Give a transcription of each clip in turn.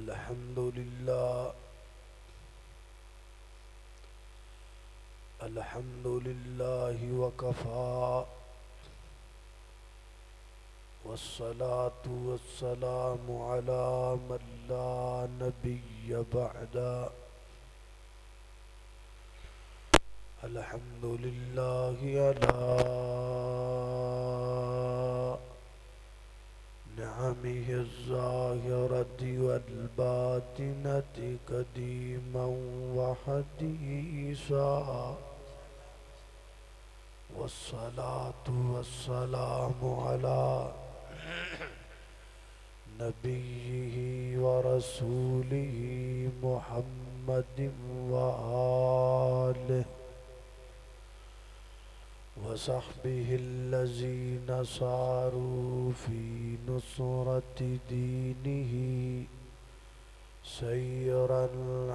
الحمد لله الحمد لله وكفى والصلاة والسلام على من لا نبي بعده الحمد لله على نعمه الظاهرة والباطنة قديما وحديثا والصلاة والسلام على نبيه ورسوله محمد وآله وصحبه الذين ساروا في نصرة دينه سيرا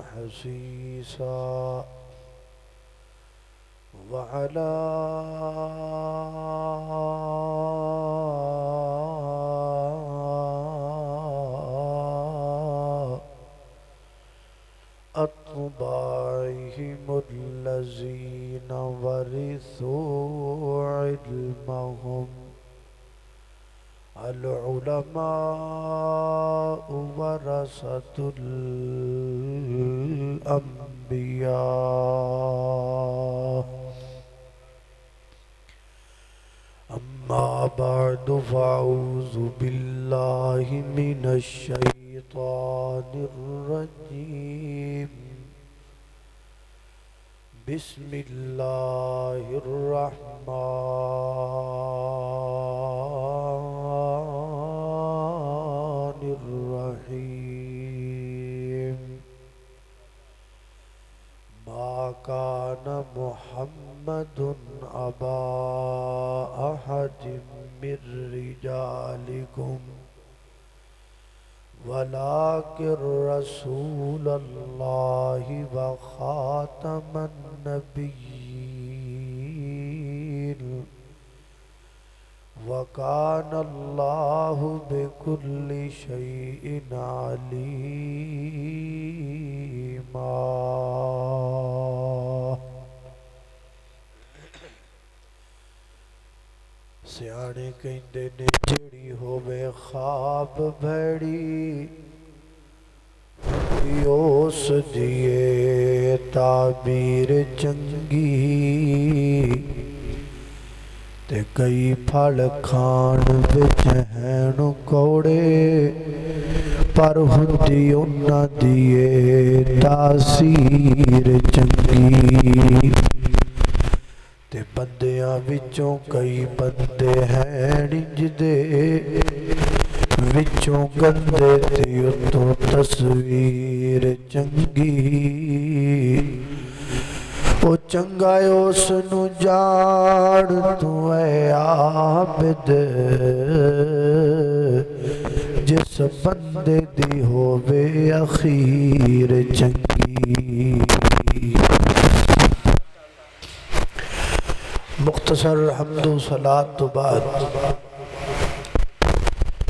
حسيسا وعلى أتباعهم الذين ورثوا علمهم العلماء ورثة الأنبياء أما بعد فأعوذ بالله من الشيطان الرجيم بسم الله الرحمن الرحيم ما كان محمد أبا أحد من رجالكم ولكن رسول الله وخاتم النبيين وكان الله بكل شيء عليما سیانے کہندے نے جڑی ہووے خواب بھڑی اس دیئے تعبیر چنگی تے کئی پھل کھان وچ ہیں کوڑے پر ہندی انہاں دیئے تاثیر چنگی تے بندیاں وچوں کئی بندے ہیں نجدے وچوں گندے تے اتوں تصویر چنگی او چنگا اس نو جان تو اے عابد جس بندے دی ہووے اخیر چنگی مختصر حمد و صلاۃ تو بعد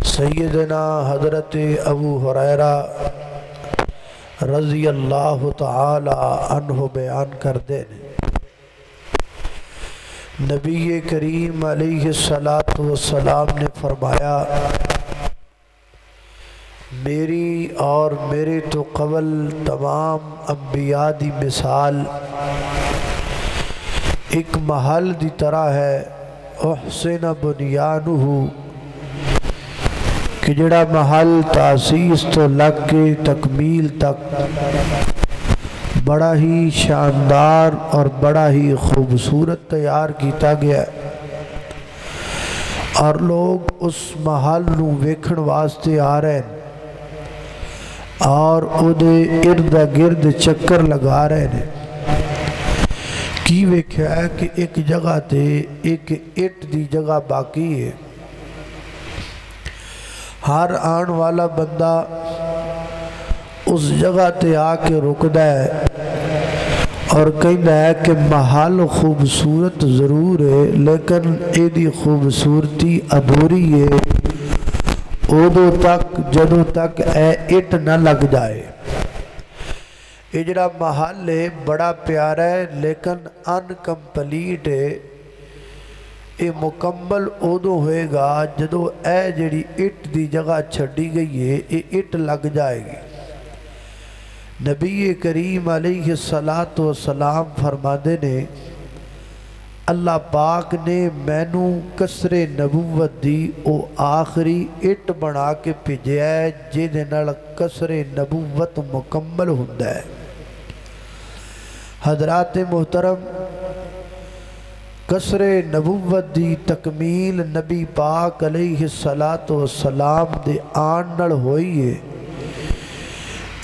سیدنا حضرت ابو ہریرہ رضی اللہ تعالی عنہ بیان کر دے نبی کریم علیہ السلام نے فرمایا میری اور میرے تو قبل تمام انبیاء دی مثال ایک محل دی طرح ہے احسن بنیانہ کہ جڑا محل تاسیس تو لگ کے تکمیل تک بڑا ہی شاندار اور بڑا ہی خوبصورت تیار کیتا گیا اور لوگ اس محل نو ویکھن واسطے آ رہے ہیں اور اودے ارد گرد چکر لگا رہے ہیں کی ویکھیا ہے کہ ایک جگہ تے ایک اٹ دی جگہ باقی ہے ہر آن والا بندہ اس جگہ تے آ کے رکدا ہے اور کہنا ہے کہ محل خوبصورت ضرور ہے لیکن ایدی خوبصورتی ادھوری ہے ادو تک جدوں تک اے اٹ نہ لگ جائے۔ یہ جڑا محل ہے بڑا پیارا ہے لیکن انکمپلیٹ ہے، یہ مکمل ادو ہوئے گا جدو اے جڑی اٹ دی جگہ چھڑی گئی ہے یہ اٹ لگ جائے گی۔ نبی کریم علیہ السلام فرماندے نے اللہ پاک نے مینوں قصر نبوت دی او آخری اٹ بنا کے بھیجیا ہے جہدے نال قصر نبوت مکمل ہوندا ہے۔ حضرات محترم، قصر نبوت دی تکمیل نبی پاک علیہ السلام دے آن نال ہوئی ہے۔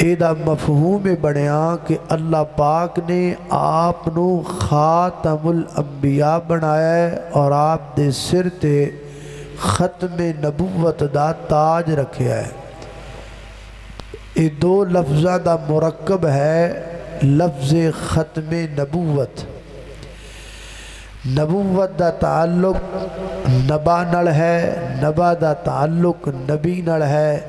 ایدہ مفہوم بنیا کہ اللہ پاک نے آپ نو خاتم الانبیاء بنایا ہے اور آپ دے سر تے ختم نبوت دا تاج رکھیا ہے۔ یہ دو لفظہ دا مرکب ہے لفظ ختم نبوت۔ نبوت دا تعلق نبا نال ہے، نبا دا تعلق نبی نال ہے،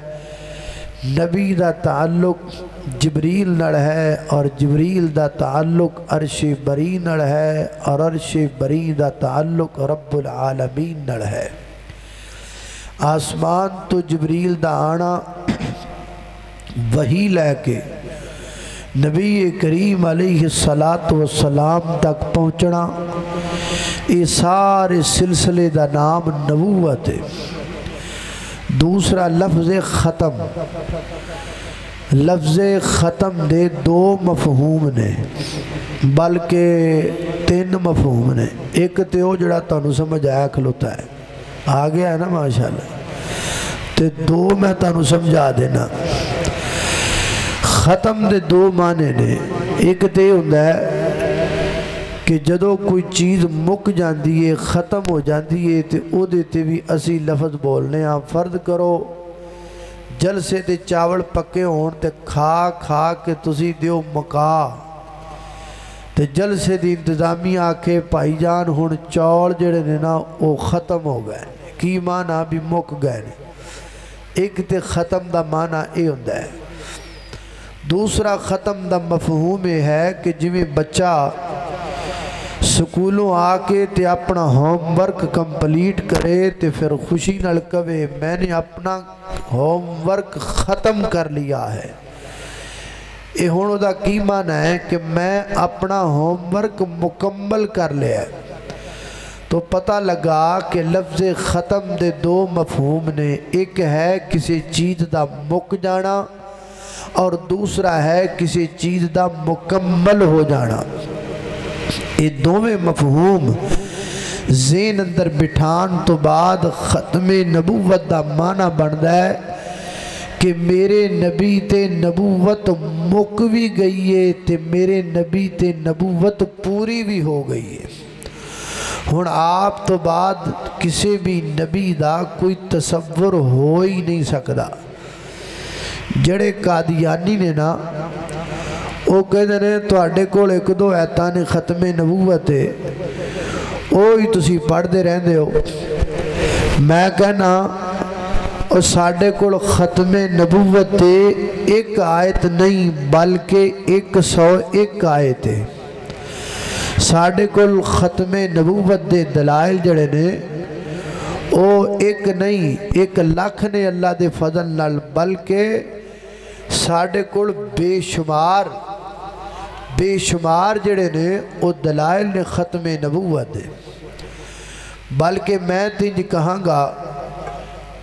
نبی دا تعلق جبریل نال ہے اور جبریل دا تعلق عرش بری نال ہے اور عرش بری دا تعلق رب العالمین نال ہے۔ آسمان تو جبریل دا آنا وحی لے کے نبی کریم علیہ السلام تک پہنچنا، یہ سارے سلسلے دا نام نبوت ہے۔ دوسرا لفظ ختم، لفظ ختم دے دو مفہوم نے بلکہ تین مفہوم نے۔ ایک تے وہ جڑا تانوں سمجھ آیا کھلوتا ہے، آ گیا ہے نا ماشاءاللہ، تے دو میں تانوں سمجھا دینا۔ ختم دے دو معنی نے، ایک تے ہوندا ہے کہ جدو کوئی چیز مک جاندی ہے ختم ہو جاندی ہے تے او دیتے بھی اسی لفظ بولنے ہاں۔ فرض کرو جلسے تے چاول پکے ہون تے کھا کھا کے تسی دیو مکا تے جلسے دی انتظامی آکھے بھائی جان ہون چاول جڑے نے نا او ختم ہو گئے، کی معنی بھی مک گئے نے۔ ایک تے ختم دا معنی اے ہوندا ہے۔ دوسرا ختم دا مفہوم ہے کہ جویں بچہ سکولوں آ کے تے اپنا ہوم ورک کمپلیٹ کرے تے پھر خوشی نال کہے میں نے اپنا ہوم ورک ختم کر لیا ہے۔ یہ ہونوں دا کی معنی ہے کہ میں اپنا ہوم ورک مکمل کر لیا ہے۔ تو پتہ لگا کہ لفظ ختم دے دو مفہوم نے، ایک ہے کسی چیز دا مک جانا اور دوسرا ہے کسی چیز دا مکمل ہو جانا۔ یہ دوویں مفہوم ذہن اندر بٹھان تو بعد ختم نبوت دا معنی بندا ہے کہ میرے نبی تے نبوت مک بھی گئی ہے تے میرے نبی تے نبوت پوری بھی ہو گئی ہے۔ ہن آپ تو بعد کسی بھی نبی دا کوئی تصور ہو ہی نہیں سکدا۔ جڑے قادیانی نے نا وہ کہتے ہیں تواڈے کول ایک دو آیتاں نے ختم نبوت ہے وہی تسی پڑھ دے رہندے ہو۔ میں کہنا اور ساڈے کول ختم نبوت ہے ایک آیت نہیں بلکہ 101 آیت ہے۔ ساڈے کول ختم نبوت دے دلائل جڑے نے وہ ایک نہیں 1 لاکھ نے اللہ دے فضل نال، بلکہ ساڈے کول بے شمار جڑے نے وہ دلائل نے ختم نبوت دے۔ بلکہ میں تینج کہاں گا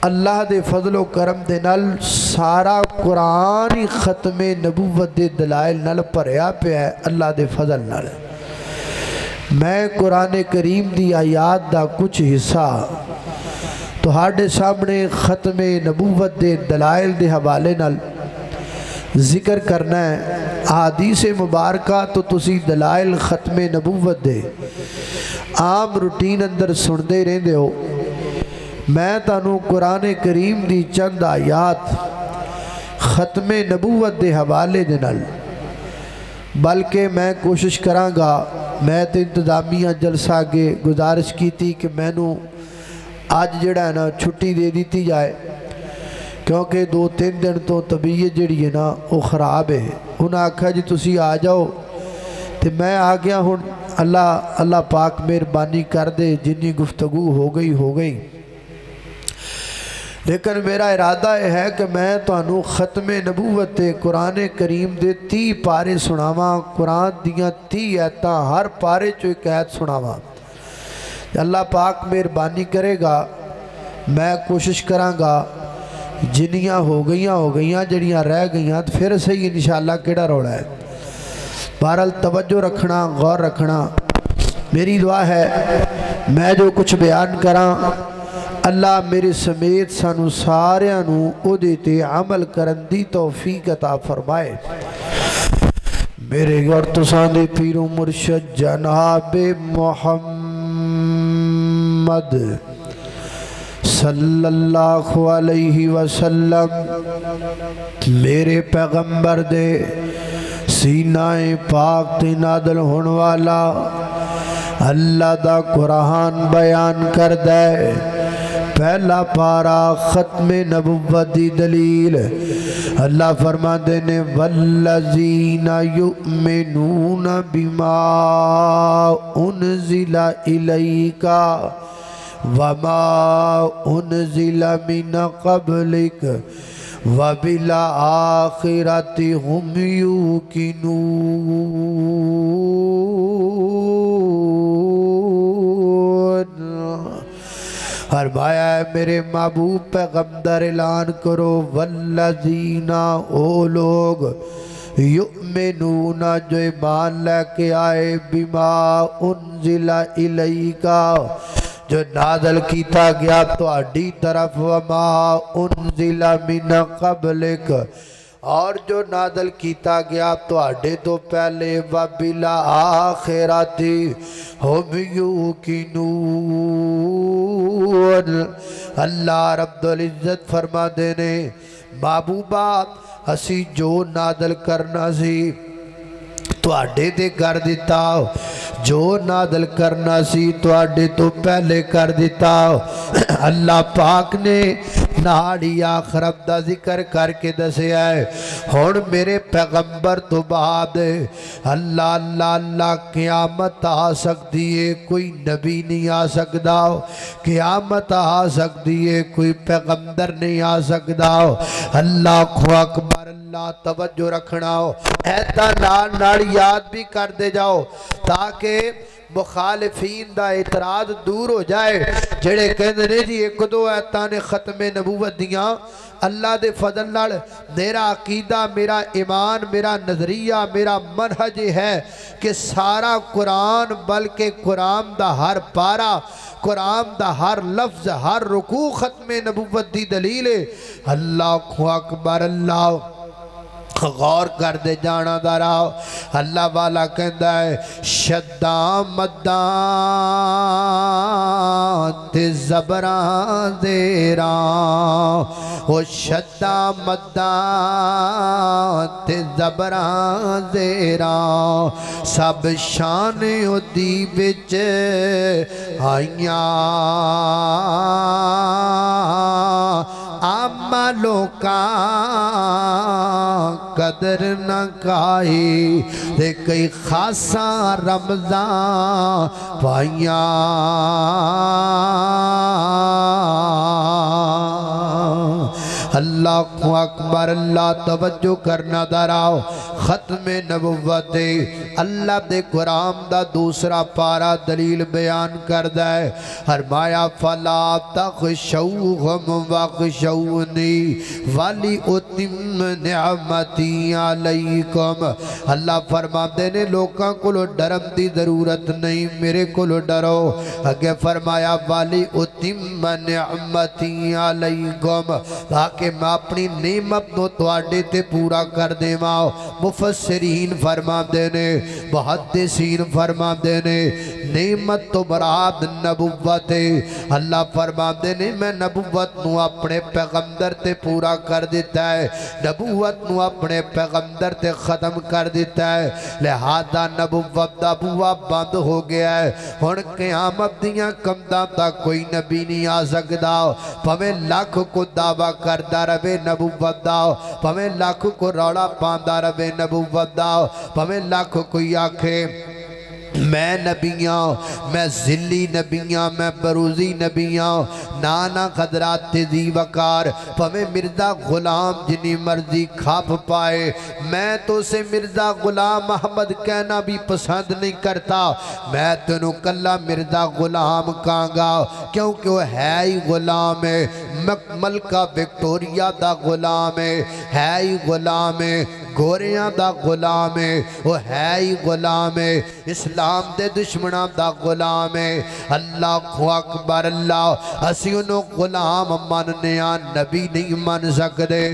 اللہ دے فضل و کرم دے نال سارا قرآن ہی ختم نبوت دے دلائل نال پریا پہ ہے اللہ دے فضل نال۔ میں قرآن کریم دی آیات دا کچھ حصہ تو ہاڑے سامنے ختم نبوت دے دلائل دے حوالے نال ذکر کرنا ہے۔ احادیث مبارکہ تو تسی دلائل ختم نبوت دے عام روٹین اندر سندے رہندے ہو۔ میں تانوں قرآن کریم دی چند آیات ختم نبوت دے حوالے دے نال، بلکہ میں کوشش کراں گا، میں تے انتظامیہ جلسہ کے گزارش کی تھی کہ میں نو آج جڑا ہے نا چھٹی دے دیتی جائے کیونکہ 2-3 دن تو طبیعت جڑی ہے نا وہ خراب ہے. انہاں آکھا جی تسی آ جاؤ تے میں آ گیا ہوں. اللہ پاک مہربانی کر دے جنی گفتگو ہو گئی. لیکن میرا ارادہ یہ ہے کہ میں تانوں ختم نبوت قرآن کریم دے 30 پارے سناواں. قرآن دیاں 30 آیتاں ہر پارے چو ایک آیت سناواں. اللہ پاک مہربانی کرے گا میں کوشش کراں گا جنیاں ہو گئیاں جڑیاں رہ گئیاں تو پھر صحیح انشاءاللہ کیڑا روڑا ہے. بہرحال توجہ رکھنا غور رکھنا. میری دعا ہے میں جو کچھ بیان کراں اللہ میرے سمیت سانو ساریانو اودے تے عمل کرن دی توفیق عطا فرمائے. میرے اور تساں دے پیر و مرشد جناب محمد صلی اللہ علیہ وسلم میرے پیغمبر دے سینہ پاک تے نادل ہون والا اللہ دا قرآن بیان کر دے. پہلا پارا ختم نبوت دی دلیل. اللہ فرماتے نے والذین یؤمنون بما انزل الیک وما انزل من قبلک وبالآخرۃ هم یوقنون. فرمایا ہے میرے محبوب پیغمبر اعلان کرو والذین او لوگ یؤمنون جو ایمان لے کے آئے بما انزل الیکا جو نازل کیتا گیا تو اڈی طرف وما انزل من قبلک اور جو نازل کیتا گیا تو اڈے تو پہلے وبالآخرۃ ہم یوقنون. اللہ رب العزت فرما دینے محبوبہ اسی جو نازل کرنا سی تو اڈے تے کر دیتا جو نازل کرنا سی تو اڈے تو پہلے کر دیتا. اللہ پاک نے ناڑی آخرت دا ذکر کر کے دسے آئے ہون میرے پیغمبر تو بعد اللہ قیامت آ سکتی ہے کوئی نبی نہیں آ سکتا. قیامت آ سکتی ہے کوئی پیغمبر نہیں آ سکتا. اللہ اکبر. اللہ توجہ رکھنا ہو ایتا نال یاد بھی کر دے جاؤ تاکہ مخالفین دا اعتراض دور ہو جائے جڑے کہندے نے جی ایک دو ایتاں نے ختم نبوت دیاں. اللہ دے فضل نال میرا عقیدہ میرا ایمان میرا نظریہ میرا منہج ہے کہ سارا قرآن بلکہ قرآن دا ہر پارا قرآن دا ہر لفظ ہر رکوع ختم نبوت دی دلیل ہے. اللہ اکبر. اللہ غور کر دے جانا داراؤ. اللہ والا کہندہ ہے شداں مداں تے زبراں زیراں او شداں مداں تے زبراں زیراں سب شان دی بچ آئیاں آما لوکاں قدر نہ کائی تے کئی خاصاں رمضان پائیاں. اللہ اکبر. اللہ توجہ کرنا داراؤ ختم نبوت اللہ دے قرآن دا دوسرا پارا دلیل بیان کردہ ہے. فرمایا فلا تخشوہم واخشونی ولی اتم نعمتی علیکم. اللہ فرماتے نے لوکاں کو ڈرم دی ضرورت نہیں میرے کو ڈرو. اگے فرمایا ولی اتم نعمتی علیکم تاکہ میں اپنی نعمت نو تواڈے تے پورا کر دے ماں. مفسرین فرما دینے محدثین فرما دینے نعمت تو مراد نبوت ہے اللہ فرما دینے میں نبوت نو اپنے پیغمبر تے پورا کر دیتا ہے نبوت نو اپنے پیغمبر تے ختم کر دیتا ہے لہذا نبوت دا بوا بند ہو گیا ہے ہن قیامت دیاں کمداں تک کوئی نبی نہیں آ سکدا پویں لاکھ کو دعویٰ کردہ رہے نبوت دا پویں لاکھ کو روڑا پاندہ رہے نبوت دا پویں لاکھ کوئی آکھے میں نبیاں میں ذلی نبیاں میں بروزی نبیاں نانا قدرات تیزی وقار پویں مرزا غلام جنی مرضی کھاپ پائے میں تو سے مرزا غلام احمد کہنا بھی پسند نہیں کرتا میں تنو کلا مرزا غلام کانگا کیونکہ وہ ہے ہی غلام ہے ملکہ وکٹوریا دا غلام ہے ہی غلام ہے گوریاں دا غلام ہے وہ ہے ہی غلام ہے اسلام دے دشمناں دا غلام ہے اللہ اکبر اللہ اسی انہوں غلام مننیاں نبی نہیں من سکدے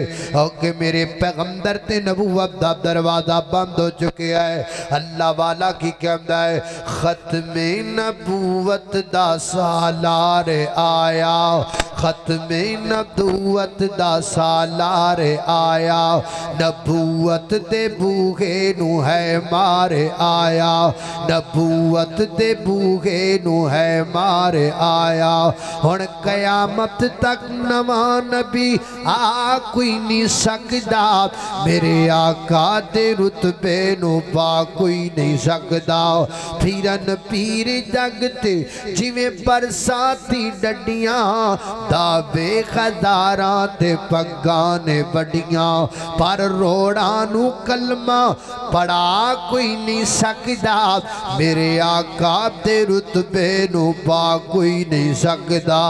کہ میرے پیغمبر تے نبوت دا دروازہ بند ہو چکے ہے اللہ والا کی کہمدہ ہے ختم نبوت دا سالار آیا ختم نبوت دا سالار آیا نبوت دے بوگے نو ہے مارے آیا نبوت دے بوگے نو ہے مارے آیا ہن قیامت تک نواں نبی کوئی نہیں سکدا میرے آقا دے رتبے نو پا کوئی نہیں سکدا پھرن پیر جگتے جویں برساتی ڈڈیاں دعوے خزاراں تے پگانے بڑیاں پر روڑانو کلمہ پڑھا کوئی نہیں سکدا میرے آقا دے رتبے نو پا کوئی نہیں سکدا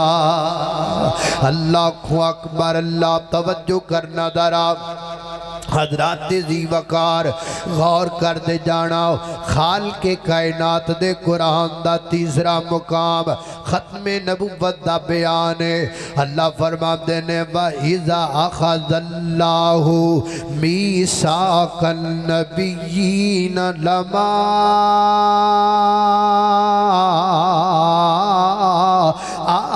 اللہ اکبر اللہ توجہ کرنا درا حضرات ذی وقار غور کر دے جانا خالق کائنات دے قرآن دا تیسرا مقام ختم نبوت دا بیان ہے اللہ فرما دینے وَإِذَا أَخَذَ اللَّهُ مِيثَاقَ النَّبِيِّينَ لَمَا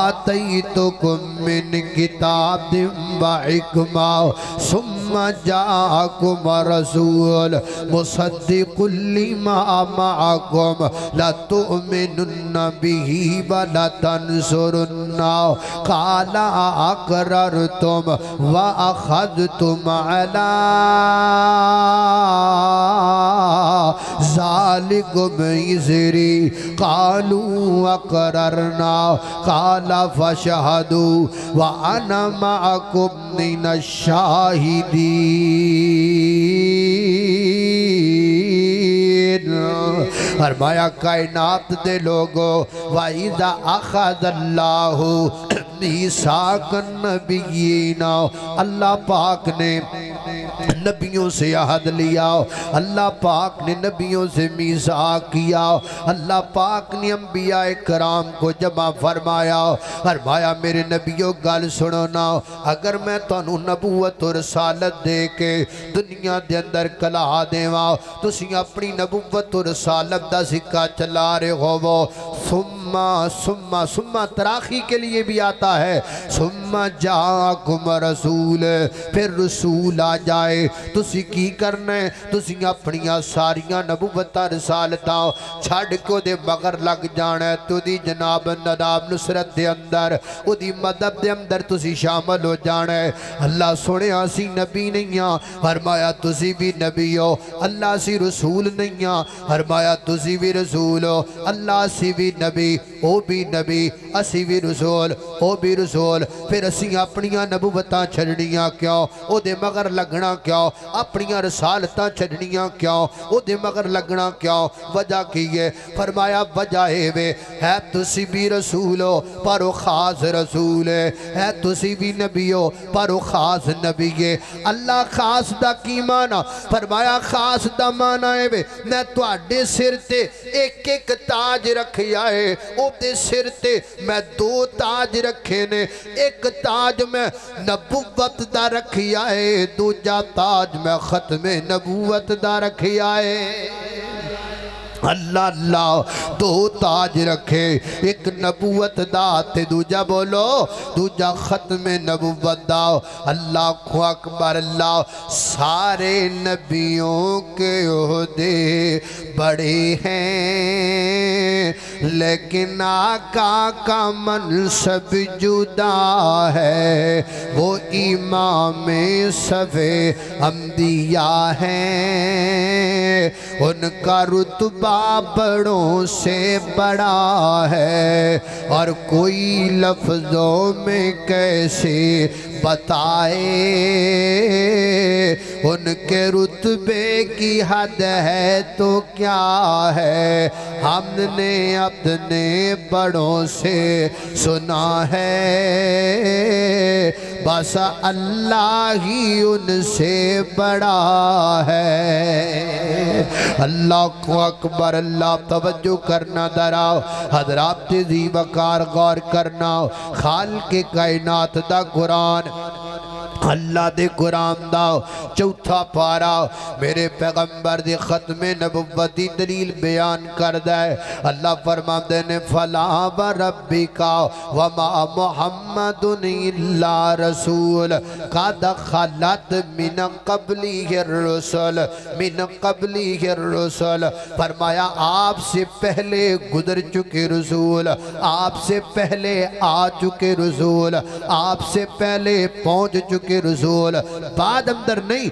آتَيْتُكُم مِّن كِتَابٍ وَحِكْمَةٍ ثُمَّ جَاءَكُمْ رَسُولٌ مُصَدِّقٌ لِّمَا مَعَكُمْ لَتُؤْمِنُنَّ بِهِ وَلَتَنصُرُنَّهُ قَالَ أَقْرَرْتُمْ وَأَخَذْتُمْ عَلَىٰ ذَلِكُمْ إِصْرِي قَالُوا أَقْرَرْنَا قَالَ فَاشْهَدُوا وَأَنَا مَعَكُمْ مِنَ الشَّاهِدِينَ فرمایا کائنات دے لوگو وَإِذَا أَخَذَ اللَّهُ مِيثَاقَ النَّبِيِّينَ اللہ پاک نے نبیوں سے عہد لیا اللہ پاک نے نبیوں سے میثاق کیا اللہ پاک نے انبیاء کرام کو جمع فرمایا میرے نبیوں گل سنو نا اگر میں تانوں نبوت اور رسالت دے کے دنیا دے اندر کلا دیواں تسی اپنی نبوت اور رسالت دا سکہ چلا رہے ہو ثم تراخی کے لیے بھی آتا ہے ثم جاءکم رسول پھر رسول آ جائے تسی کی کرنے تسی اپنیاں ساریاں نبوتاں رسالتاں چھڑ کو دے مگر لگ جانے تو دی جناب نداب نصرت دے اندر او دی مدد دے اندر تسی شامل ہو جانے اللہ سنے آسی نبی نہیں ہاں فرمایا تسی بھی نبی ہو اللہ سی رسول نہیں ہاں فرمایا تسی بھی رسول ہو اللہ سی بھی نبی او بھی نبی اسی بھی رسول او بھی رسول پھر اسی اپنیاں نبوتاں چھڑنیاں کیوں او دے مگر لگنا کیوں اپنیاں رسالتاں چھڑنیاں کیوں او دے مگر لگنا کیوں وجہ کیے فرمایا وجہ ہے تسی بھی رسول ہو پر او خاص رسول ہے تسی بھی نبی ہو پر او خاص نبی ہے اللہ خاص دا کی مانا فرمایا خاص دا مانا ہے میں تو آڈے سر تے ایک ایک تاج رکھیا ہے او دے سر تے میں دو تاج رکھے نے، ایک تاج میں نبوت دا رکھیا ہے، دوجا تاج میں ختم نبوت دا رکھیا ہے۔ اللہ اللہ دو تاج رکھے، ایک نبوت دا تے دوجا بولو دوجا ختم نبوت دا۔ اللہ کو اکبر اللہ، سارے نبیوں کے عہدے بڑے ہیں لیکن آقا کا منصب جدا ہے، وہ امام صفِ انبیاء ہیں، ان کا رتبہ بڑوں سے بڑا ہے، اور کوئی لفظوں میں کیسے بتائے، ان کے رتبے کی حد ہے تو کیا ہے، ہم نے اپنے بڑوں سے سنا ہے، بس اللہ ہی ان سے بڑا ہے۔ اللہ کو اکبر اللہ، توجہ کرنا دراؤ حضرات ذی وقار غور کرنا، خالق کائنات دا قرآن، اللہ دے قرآن دا چوتھا پارا میرے پیغمبر دی ختم نبوت دی دلیل بیان کردہ ہے۔ اللہ فرماندے نے فَلَا وَرَبِّكَ وَمَا مُحَمَّدٌ إِلَّا رَسُولٌ قَدْ خَلَتْ مِنَ قَبْلِهِ الرُّسُلُ مِنَ قَبْلِهِ الرُّسُلُ، فرمایا آپ سے پہلے گزر چکے رسول، آپ سے پہلے آ چکے رسول، آپ سے پہلے پہنچ چکے رسول، بعد اندر نہیں،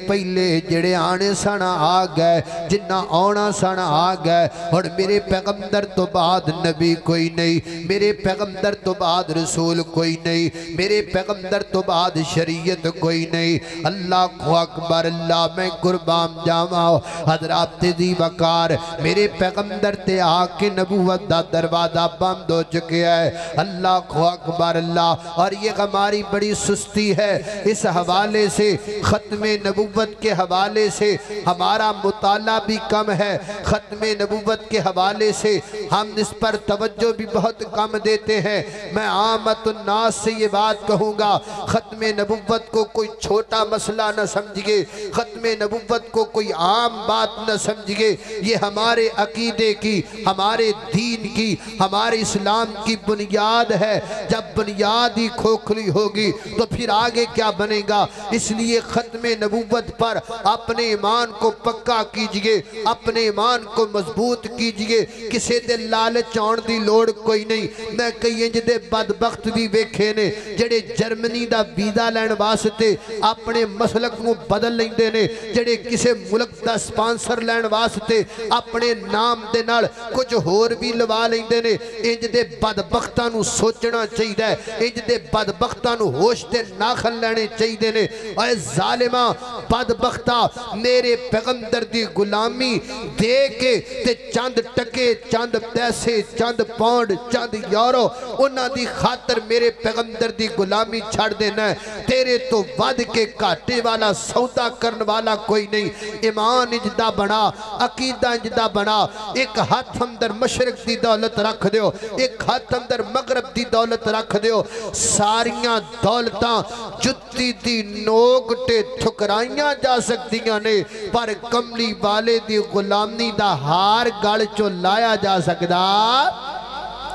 پہلے جڑے آنے سانا آ گئے، جنہ آنا سانا آ گئے، اور میرے پیغمبر تو بعد نبی کوئی نہیں، میرے پیغمبر تو بعد رسول کوئی نہیں، میرے پیغمبر تو بعد شریعت کوئی نہیں۔ اللہ کو اکبر اللہ، میں قربان جاواں حضرات ذی وقار، میرے پیغمبر تے آ کے نبوت دا دروازہ بند ہو چکے ہے۔ اللہ کو اکبر اللہ، اور یہ ہماری بڑی سستی ہے، اس حوالے سے ختم نبوت کے حوالے سے ہمارا مطالعہ بھی کم ہے، ختم نبوت کے حوالے سے ہم اس پر توجہ بھی بہت کم دیتے ہیں۔ میں عامت الناس سے یہ بات کہوں گا، ختم نبوت کو کوئی چھوٹا مسئلہ نہ سمجھئے، ختم نبوت کو کوئی عام بات نہ سمجھئے، یہ ہمارے عقیدے کی، ہمارے دین کی، ہمارے اسلام کی بنیاد ہے۔ جب بنیاد ہی کھوکھلی ہوگی تو پھر آگے کیا بنے گا؟ اس لیے ختم نبوت پر اپنے ایمان کو پکا کیجئے، اپنے ایمان کو مضبوط کیجئے، کسے دے لالچ آن دی لوڑ کوئی نہیں۔ میں کئی انج دے بدبخت بھی ویکھے نے جڑے جرمنی دا ویزا لین واسطے اپنے مسلک کو بدل لیندے نے، جڑے کسے ملک دا سپانسر لین واسطے اپنے نام دے نال کچھ ہور بھی لوا لیندے نے۔ انج دے بدبختاں نو سوچنا چاہیے، انج دے بدبختاں نو ہوش تے ناخل لینے چاہیے نے۔ اے ظالمہ بدبختہ، میرے پیغمبر دی غلامی دے کے تے چند ٹکے، چند پیسے، چند پاؤنڈ، چند یورو، انہاں دی خاطر میرے پیغمبر دی غلامی چھڑ دینا ہے۔ تیرے تو ود کے کاٹے والا سودا کرن والا کوئی نہیں۔ ایمان اجدہ بنا، عقیدہ اجدہ بنا، ایک ہاتھ اندر مشرق دی دولت رکھ دیو، ایک ہاتھ اندر مغرب دی دولت رکھ دیو، ساریاں دولتاں جتی دی نوکٹے ٹھکرائیاں جا سکتیاں نے، پر کملی والے دی غلامی دا ہار گڑ چو لایا جا سکتا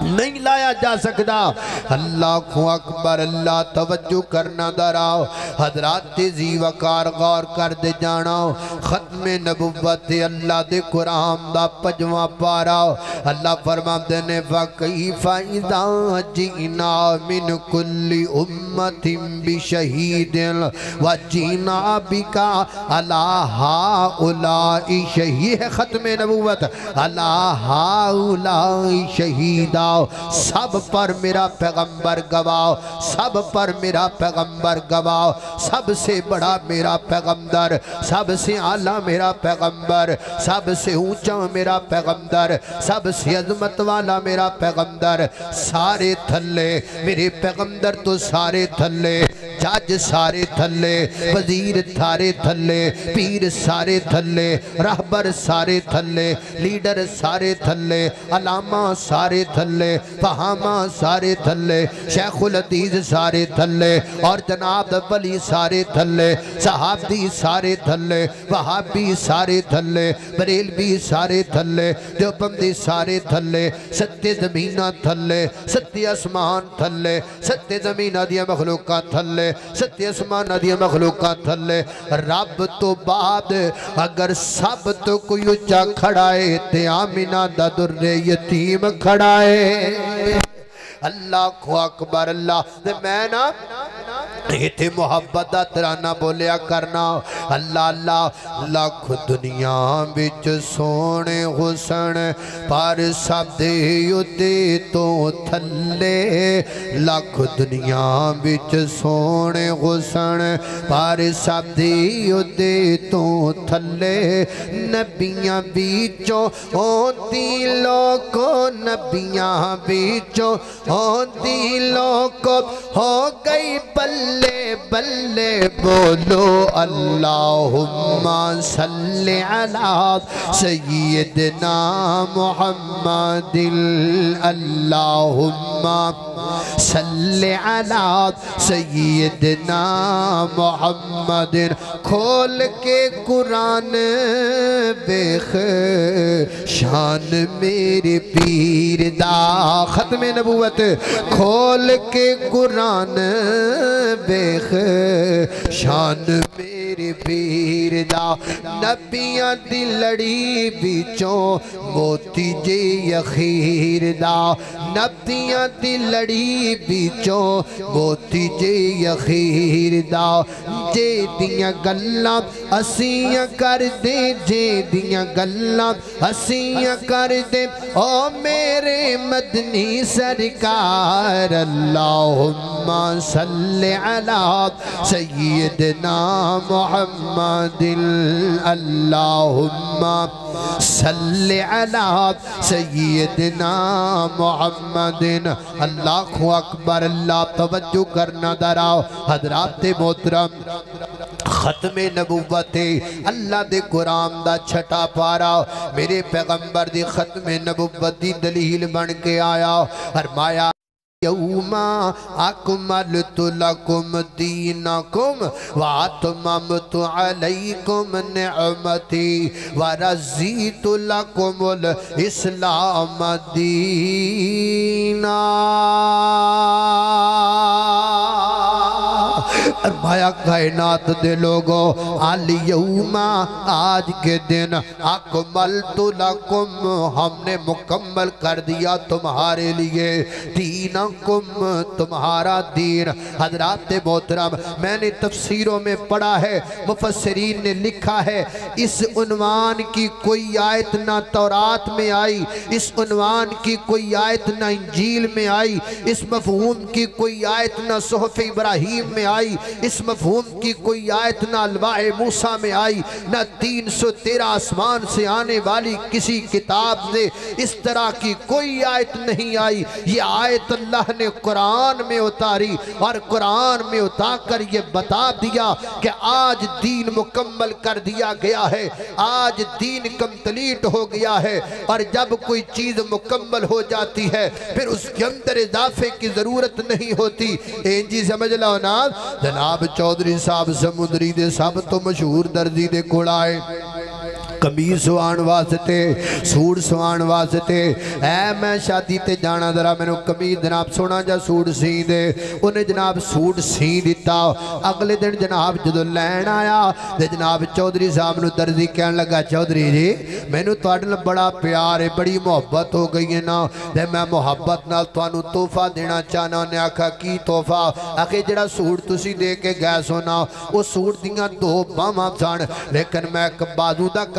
نہیں، لایا جا سکتا۔ اللہ کو اکبر اللہ، توجہ کرنا دراؤ حضرات ذی وقار غور کر دے جانا، ختم نبوت اللہ دے قرآن دا پجواں پارا، اللہ فرماندے نے فَكَيْفَ إِذَا جِئْنَا مِنْ كُلِّ أُمَّةٍ بِشَهِيدٍ وَجِئْنَا بِكَ عَلَىٰ هَٰؤُلَاءِ شَهِيدٌ، ہے ختم نبوت، عَلَىٰ هَٰؤُلَاءِ شَهِيدًا، سب پر میرا پیغمبر گواہ، سب پر میرا پیغمبر گواہ، سب سے بڑا میرا پیغمبر، سب سے اعلیٰ میرا پیغمبر، سب سے اونچا میرا پیغمبر، سب سے عظمت والا میرا پیغمبر، سارے تھلے میرے پیغمبر تو سارے تھلے، جج سارے تھلے وزیر سارے تھلے پیر سارے تھلے رہبر سارے تھلے لیڈر سارے تھلے علامہ سارے تھلے فہامہ سارے تھلے شیخ الحدیث سارے تھلے اور جناب ولی سارے تھلے صحابی سارے تھلے وہابی سارے تھلے بریلوی سارے تھلے دیوبندی سارے تھلے ستے زمینہ تھلے ستے اسمان تھلے ستے زمینہ دیا مخلوقہ تھلے ستے اسمان دیا مخلوقہ تھلے رب تو بعد اگر سب تو کوئی اچھا کھڑائے تے آمینہ دا در یتیم کھڑائے اللہ کو اکبر اللہ دے میں نا یہ تھے محبت دا ترانہ بولیا کرنا اللہ اللہ لاکھ دنیا بچ سونے حسن پر سب دے یدے تو تھلے لاکھ دنیا بچ سونے حسن پر سب دے یدے تو تھلے نبیاں بیچوں ہوتی لوگوں نبیاں بیچوں ہوتی لوگوں ہو گئی بلے بلے بولو اللہم صلی علی سیدنا محمد اللہم صلی علی سیدنا محمد کھول کے قرآن بیخ شان میرے پیر دا ختم نبوت کھول کے قرآن بیخ شان میرے پیر دا نبیاں دی لڑی بیچوں موتی جے یخیر دا نبیاں دی لڑی بیچوں موتی جے یخیر دا جے دیاں گلاں اسیاں کر دے جے دیاں گلاں اسیاں کر دے او میرے مدنی سرکار اللہم صلی علی سیدنا محمد اللہم صلی علی سیدنا محمد اللہ اکبر اللہ توجہ کرنا دراؤ حضرات محترم ختم نبوت اللہ دے قرآن دا چھٹا پارا میرے پیغمبر دی ختم نبوت دی دلیل بن کے آیا فرمایا یوم اکملت لکم دینکم واتممت علیکم نعمتی ورزیت لکم الاسلام دینا فرمایا کائنات دے لوگوں الیوم آج کے دن اکملت لکم ہم نے مکمل کر دیا تمہارے لیے دینکم تمہارا دین حضرات محترم میں نے تفسیروں میں پڑھا ہے مفسرین نے لکھا ہے اس عنوان کی کوئی آیت نہ تورات میں آئی اس عنوان کی کوئی آیت نہ انجیل میں آئی اس مفہوم کی کوئی آیت نہ صحف ابراہیم میں آئی اس مفہوم کی کوئی آیت نہ الواح موسیٰ میں آئی نہ 313 آسمان سے آنے والی کسی کتاب سے اس طرح کی کوئی آیت نہیں آئی یہ آیت اللہ نے قرآن میں اتاری اور قرآن میں اتار کر یہ بتا دیا کہ آج دین مکمل کر دیا گیا ہے آج دین کمپلیٹ ہو گیا ہے اور جب کوئی چیز مکمل ہو جاتی ہے پھر اس کے اندر اضافے کی ضرورت نہیں ہوتی جی سمجھ لو نا جناب چودھری صاحب سمندری دے سب تو مشہور درزی دے کھڑائے کمیز سوان واسطے سوڑ سوان واسطے اے میں شادی تے جانا ذرا میں نے کمیز جناب سونا جا سوڑ سی دے انہیں جناب سوڑ سی دیتا اگلے دن جناب جدو لین آیا دے جناب چودھری صاحب نو درزی کہنے لگا چودھری جی میں نو توڑن بڑا پیار ہے بڑی محبت ہو گئی ہے نا دے میں محبت نال توانو توفہ دینا چاہنا انہیں آکھا کی توفہ آکھے جڑا سوڑ تسی دے کے گئے سونا وہ سوڑ دیاں دو باما سان لیکن میں بازو دا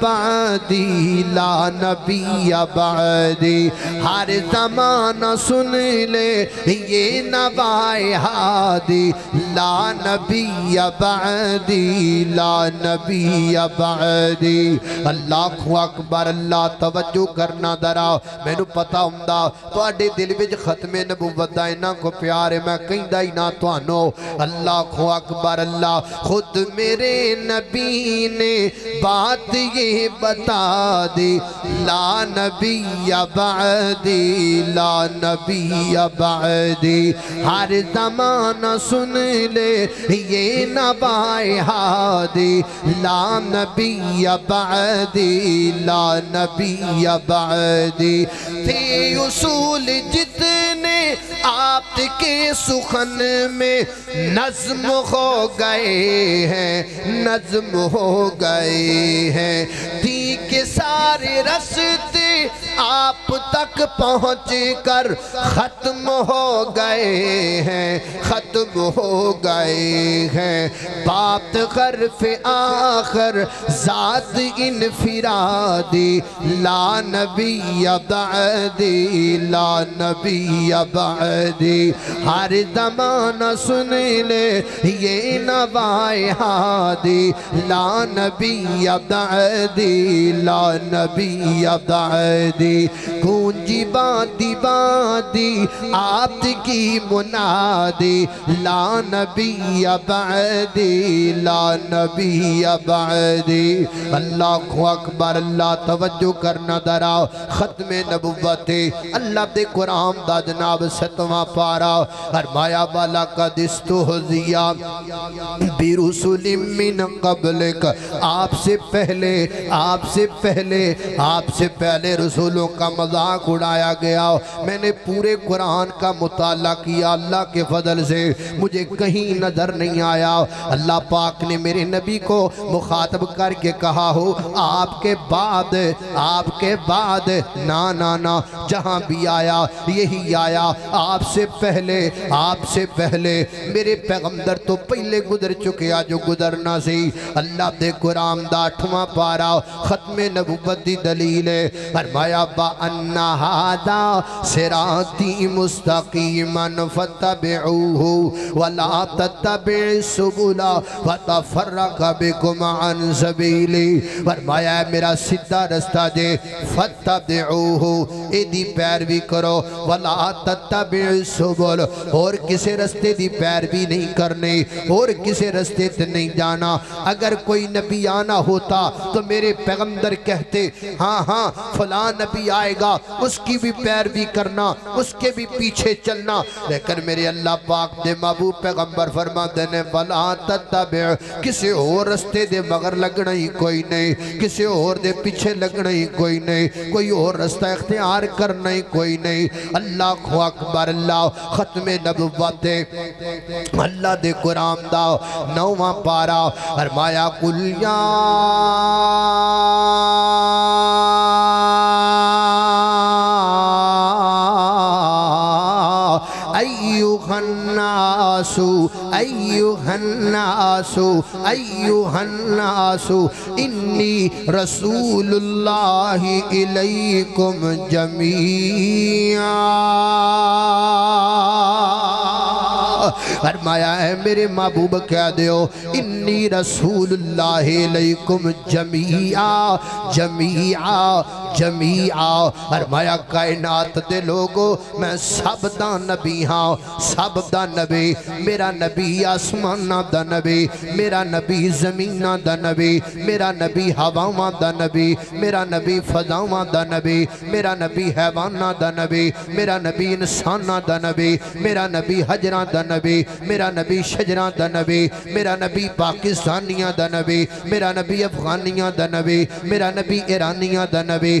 بعدی لا نبی بعدی ہر زمانہ سن لے یہ نوائے ہادی لا نبی بعدی لا نبی بعدی اللہ اکبر اللہ توجہ کرنا درا میں نو پتا ہمدہ تو اڈے دل وچ ختم نبوت دائنا کو پیارے میں کہیں دائی نہ تو آنو اللہ اکبر اللہ خود میرے نبی نے بات یہ بتا دی لا نبی بعدی لا نبی بعدی ہر زمانہ سن لے یہ نبائے ہادی لا نبی بعدی لا نبی بعدی تھے اصول جتنے آپ کے سخن میں نظم ہو گئے ہیں نظم ہو گئے ہیں تھی کہ سارے رستے آپ تک پہنچ کر ختم ہو گئے ہیں ختم ہو گئے ہیں بات غرف آخر ذات انفرادی لا نبی بعدی لا نبی بعدی ہر زمانہ سن لے یہ نوائے ہادی لا نبی بعدی لا نبی بعدی گونجی بادی بادی آپ کی منادی لا نبی بعدی لا نبی بعدی اللہ اکبر اللہ توجہ کرنا درا ختم نبوت اللہ دے قرآن دا جناب ستواں پارا فرمایا والا قد استہزیا برسول من قبلک آپ سے پہلے رسولوں کا مذاق اڑایا گیا میں نے پورے قرآن کا مطالعہ کیا اللہ کے فضل سے مجھے کہیں نظر نہیں آیا اللہ پاک نے میرے نبی کو مخاطب کر کے کہا ہو آپ کے بعد نا جہاں بھی آیا یہی آیا آپ سے پہلے میرے پیغمبر تو پہلے گزر چکے جو گزرنا سی اللہ دے قرآن دا 8واں پارا ختم نبوت دی دلیل ہے فرمایا بَأَنَّ هَذَا صِرَاطِي مُسْتَقِيمًا فَاتَّبِعُوهُ وَلَا تَتَّبِعُوا السُّبُلَ فَتَفَرَّقَ بِكُمْ عَنْ سَبِيلِهِ فرمایا میرا سیدھا رستہ جے فَاتَّبِعُوهُ ایدی پیروی کرو وَلَا تَتَّبِعُوا السُّبُلَ اور کسے رستے دی پیروی نہیں کرنے اور کسے رستے تے نہیں جانا اگر کوئی نبی آنا ہوتا تو میرے پیغمبر کہتے ہاں فلاں نبی آئے گا اس کی بھی پیروی کرنا اس کے بھی پیچھے چلنا لیکن میرے اللہ پاک دے محبوب پیغمبر فرما دینے وَلَا تَتَّبِعُ کسے اور رستے دے مگر لگنا ہی کوئی نہیں کسے اور دے پیچھے لگنا ہی کوئی نہیں کوئی اور رستہ اختیار کرنا ہی کوئی نہیں اللہ اکبر اللہ ختم نبوت اللہ دے قرآن دا 9واں پارا فرمایا قُلْ يَا ایوہ الناس انی رسول اللہ الیکم جمیعا فرمایا ہے میرے محبوب کہہ دیو انی رسول اللہ علیکم جمیعا فرمایا کائنات دے لوگو میں سب دا نبی ہاں سب دا نبی میرا نبی آسمانہ دا نبی میرا نبی زمینہ دا نبی میرا نبی ہواواں دا نبی میرا نبی فضاواں دا نبی میرا نبی حیوانہ دا نبی میرا نبی انسانہ دا نبی میرا نبی حجرہ دا نبی میرا نبی شجرہ دا نبی میرا نبی پاکستانیہ دا نبی میرا نبی افغانیہ دا نبی میرا نبی ایرانیہ دا نبی